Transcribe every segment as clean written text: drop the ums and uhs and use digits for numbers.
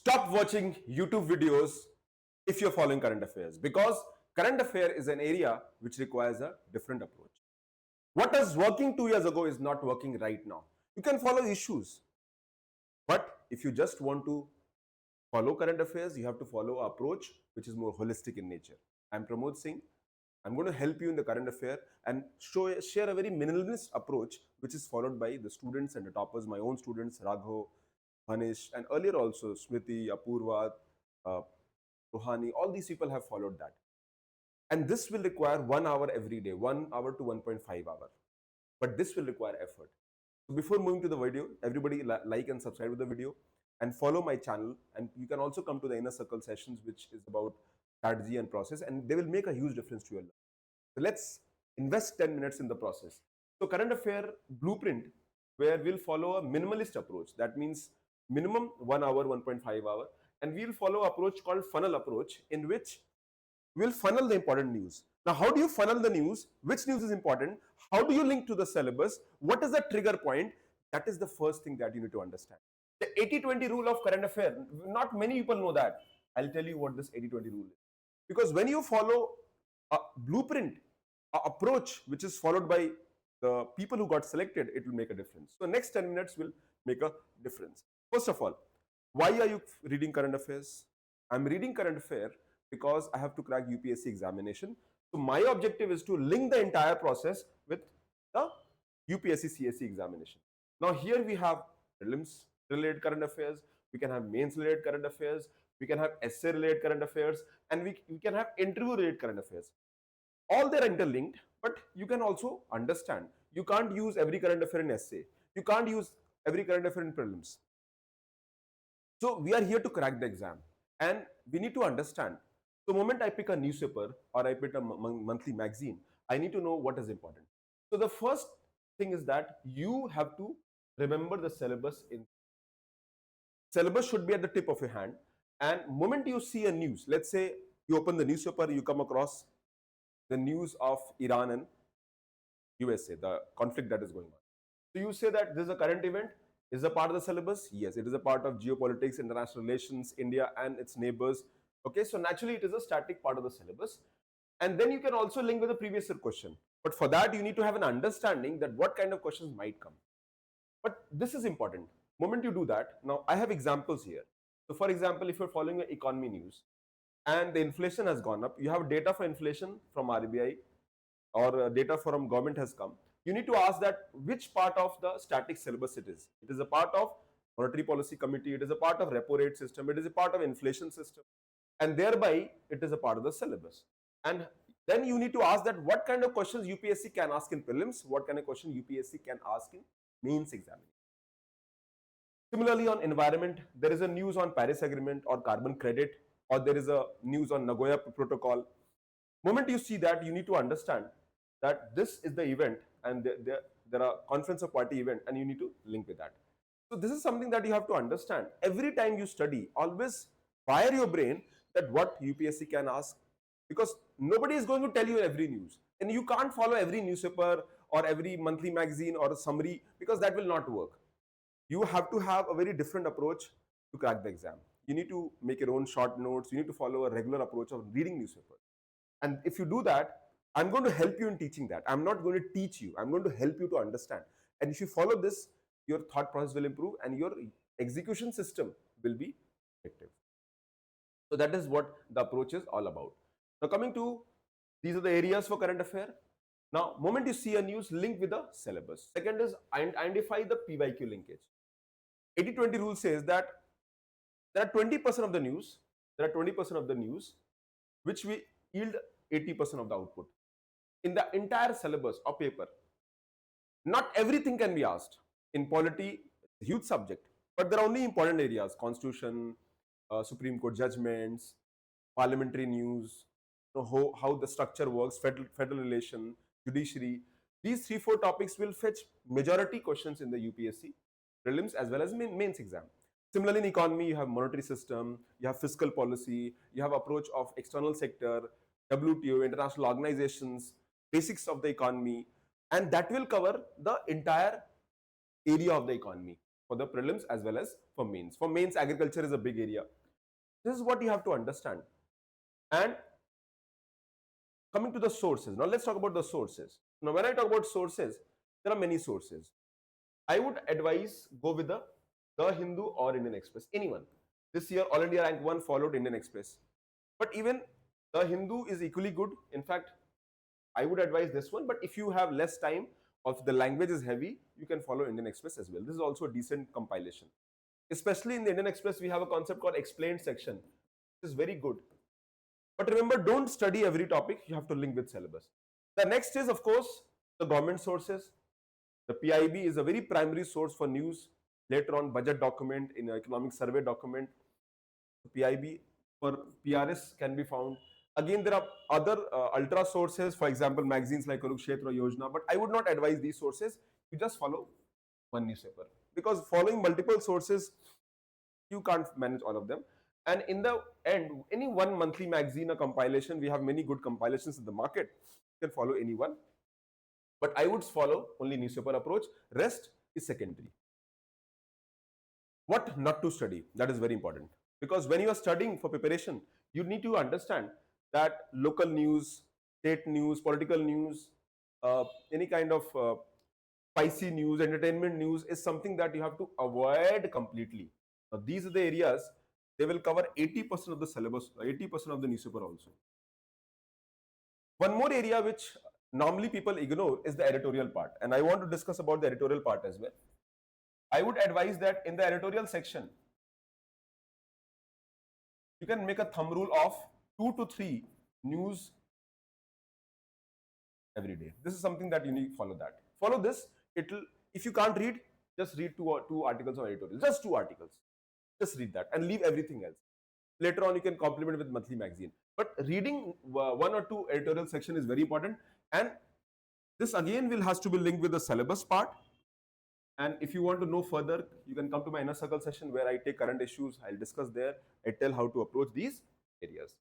Stop watching YouTube videos if you're following current affairs, because current affair is an area which requires a different approach. What was working 2 years ago is not working right now. You can follow issues, but if you just want to follow current affairs, you have to follow an approach which is more holistic in nature. I'm Pramod Singh. I'm going to help you in the current affair and share a very minimalist approach which is followed by the students and the toppers, my own students, Raghav, Hanish, and earlier also Smriti, Apurva, uh, Rohani, all these people have followed that. And this will require 1 hour every day, 1 hour to 1.5 hour. But this will require effort. So before moving to the video, everybody like and subscribe to the video and follow my channel. And you can also come to the inner circle sessions, which is about strategy and process, and they will make a huge difference to your life. So let's invest 10 minutes in the process. So current affair blueprint, where we'll follow a minimalist approach. That means minimum 1 hour, 1.5 hour. And we'll follow an approach called funnel approach, in which we'll funnel the important news. Now, how do you funnel the news? Which news is important? How do you link to the syllabus? What is the trigger point? That is the first thing that you need to understand. The 80-20 rule of current affair, not many people know that. I'll tell you what this 80-20 rule is. Because when you follow a blueprint, an approach which is followed by the people who got selected, it will make a difference. So next 10 minutes will make a difference. First of all, why are you reading current affairs? I'm reading current affair because I have to crack UPSC examination. So my objective is to link the entire process with the UPSC CSE examination. Now here we have prelims related current affairs, we can have mains related current affairs, we can have essay related current affairs, and we can have interview related current affairs. All they are interlinked, but you can also understand. You can't use every current affair in essay. You can't use every current affair in prelims. So we are here to crack the exam, and we need to understand. So the moment I pick a newspaper or I pick a monthly magazine, I need to know what is important. So the first thing is that you have to remember the syllabus. Syllabus should be at the tip of your hand. And moment you see a news, let's say you open the newspaper, you come across the news of Iran and USA, the conflict that is going on. So you say that this is a current event. Is a part of the syllabus? Yes, it is a part of geopolitics, international relations, India and its neighbors. Okay, so naturally it is a static part of the syllabus. And then you can also link with the previous year question. But for that, you need to have an understanding that what kind of questions might come. But this is important. Moment you do that, now I have examples here. So for example, if you're following an economy news and the inflation has gone up, you have data for inflation from RBI or data from government has come. You need to ask that which part of the static syllabus it is. It is a part of monetary policy committee, it is a part of repo rate system, it is a part of inflation system, and thereby it is a part of the syllabus. And then you need to ask that what kind of questions UPSC can ask in prelims, what kind of question UPSC can ask in mains examination. Similarly, on environment, there is a news on Paris Agreement or carbon credit, or there is a news on Nagoya Protocol. Moment you see that, you need to understand that this is the event and there are conference of party event, and you need to link with that. So this is something that you have to understand. Every time you study, always fire your brain that what UPSC can ask, because nobody is going to tell you every news, and you can't follow every newspaper or every monthly magazine or a summary, because that will not work. You have to have a very different approach to crack the exam. You need to make your own short notes. You need to follow a regular approach of reading newspapers. And if you do that, I'm going to help you in teaching that. I'm not going to teach you. I'm going to help you to understand. And if you follow this, your thought process will improve and your execution system will be effective. So that is what the approach is all about. Now coming to, these are the areas for current affair. Now, moment you see a news, link with the syllabus. Second is identify the PYQ linkage. 80-20 rule says that there are 20% of the news, which we yield 80% of the output. In the entire syllabus or paper, not everything can be asked. In polity, huge subject, but there are only important areas: constitution, Supreme Court judgments, parliamentary news, how the structure works, federal relation, judiciary. These 3-4 topics will fetch majority questions in the UPSC prelims as well as mains exam. Similarly, in economy, you have monetary system, you have fiscal policy, you have approach of external sector, WTO, international organizations, basics of the economy, and that will cover the entire area of the economy. for the prelims as well as for mains. For mains, agriculture is a big area. This is what you have to understand. And coming to the sources, now let's talk about the sources. Now, when I talk about sources, there are many sources. I would advise go with the Hindu or Indian Express, anyone. This year, All India Rank 1 followed Indian Express. But even the Hindu is equally good. In fact, I would advise this one. But if you have less time or if the language is heavy, you can follow Indian Express as well. This is also a decent compilation. Especially in the Indian Express, we have a concept called explained section, which is very good. But remember, don't study every topic. You have to link with syllabus. The next is, of course, the government sources. The PIB is a very primary source for news. Later on, budget document, in an economic survey document, PIB for PRS can be found. Again, there are other ultra sources, for example, magazines like Kurukshetra Yojana, but I would not advise these sources. You just follow one newspaper, because following multiple sources, you can't manage all of them. And in the end, any one monthly magazine or compilation, we have many good compilations in the market. You can follow any one. But I would follow only newspaper approach. Rest is secondary. What not to study? That is very important. Because when you are studying for preparation, you need to understand that local news, state news, political news, any kind of spicy news, entertainment news is something that you have to avoid completely. Now, these are the areas, they will cover 80% of the syllabus, 80% of the newspaper also. One more area which normally people ignore is the editorial part. And I want to discuss about the editorial part as well. I would advise that in the editorial section, you can make a thumb rule of 2 to 3 news every day. This is something that you need to follow that. Follow this. It'll, if you can't read, just read two articles of editorial. Just 2 articles. Just read that and leave everything else. Later on, you can complement with monthly magazine. But reading 1 or 2 editorial section is very important. And this again has to be linked with the syllabus part. And if you want to know further, you can come to my inner circle session where I take current issues. I'll discuss there. I tell how to approach these areas.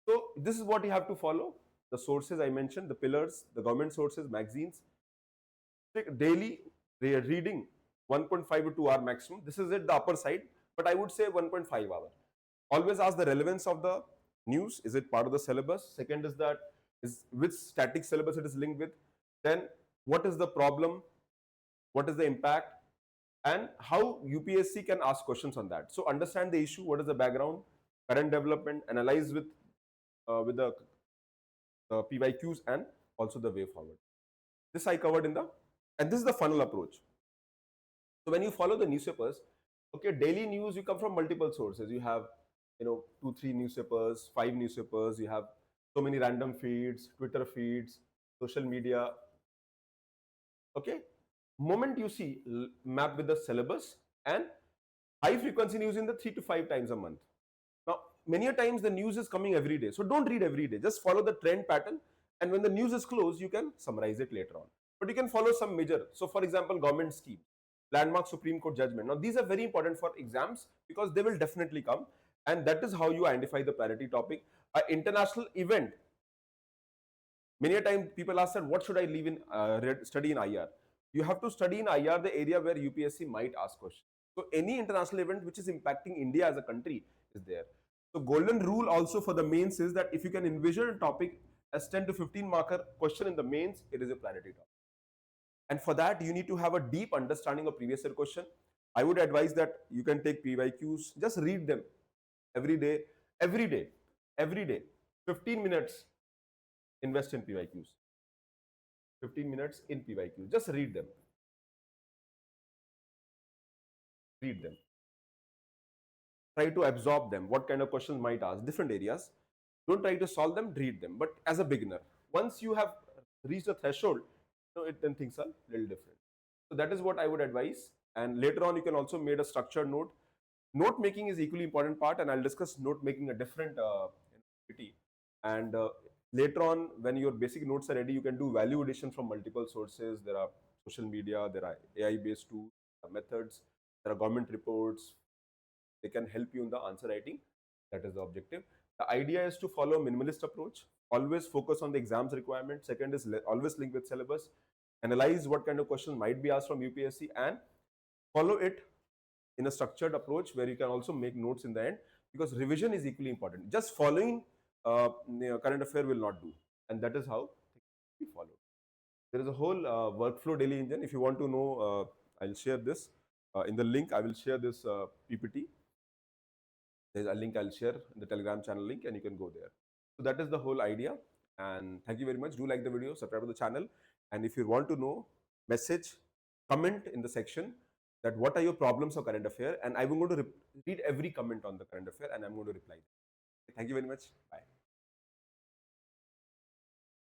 So this is what you have to follow. The sources I mentioned, the pillars, the government sources, magazines. Daily reading 1.5 to 2 hour maximum. This is at the upper side, but I would say 1.5 hour. Always ask the relevance of the news. Is it part of the syllabus? Second is that which static syllabus it is linked with. Then what is the problem? What is the impact? And how UPSC can ask questions on that. So understand the issue. What is the background? Current development. Analyze with the PYQs and also the way forward. This I covered and this is the funnel approach. So when you follow the newspapers, okay, daily news, you come from multiple sources. You have, 2, 3 newspapers, 5 newspapers. You have so many random feeds, Twitter feeds, social media. Okay. Moment you see map with the syllabus and high frequency news in the 3 to 5 times a month. Now, many a times the news is coming every day. So don't read every day. Just follow the trend pattern. And when the news is closed, you can summarize it later on. But you can follow some major. So for example, government scheme, landmark Supreme Court judgment. Now, these are very important for exams because they will definitely come. And that is how you identify the priority topic. An international event. Many a time people ask, what should I leave in study in IR? You have to study in IR the area where UPSC might ask questions. So any international event which is impacting India as a country is there. So golden rule also for the mains is that if you can envision a topic as 10 to 15 marker question in the mains, it is a priority topic. And for that, you need to have a deep understanding of previous year question. I would advise that you can take PYQs, just read them every day, 15 minutes, invest in PYQs. 15 minutes in PYQs, just read them. Read them. Try to absorb them. What kind of questions might ask? Different areas. Don't try to solve them, read them. But as a beginner, once you have reached a threshold, then things are a little different. So that is what I would advise. And later on, you can also make a structured note. Note making is equally important part, and I'll discuss note making a different activity. And later on, when your basic notes are ready, you can do value addition from multiple sources. There are social media, there are AI-based tools, methods, there are government reports. They can help you in the answer writing. That is the objective. The idea is to follow a minimalist approach. Always focus on the exams requirement. Second is always link with syllabus. Analyze what kind of questions might be asked from UPSC and follow it in a structured approach where you can also make notes in the end, because revision is equally important. Just following current affair will not do, and that is how we follow. There is a whole workflow daily engine. If you want to know, I'll share this in the link. I will share this PPT. There's a link I'll share in the Telegram channel link, and you can go there. So that is the whole idea. And thank you very much. Do like the video, subscribe to the channel, and if you want to know, message, comment in the section that what are your problems of current affair, and I'm going to read every comment on the current affair, and I'm going to reply. Thank you very much. Bye.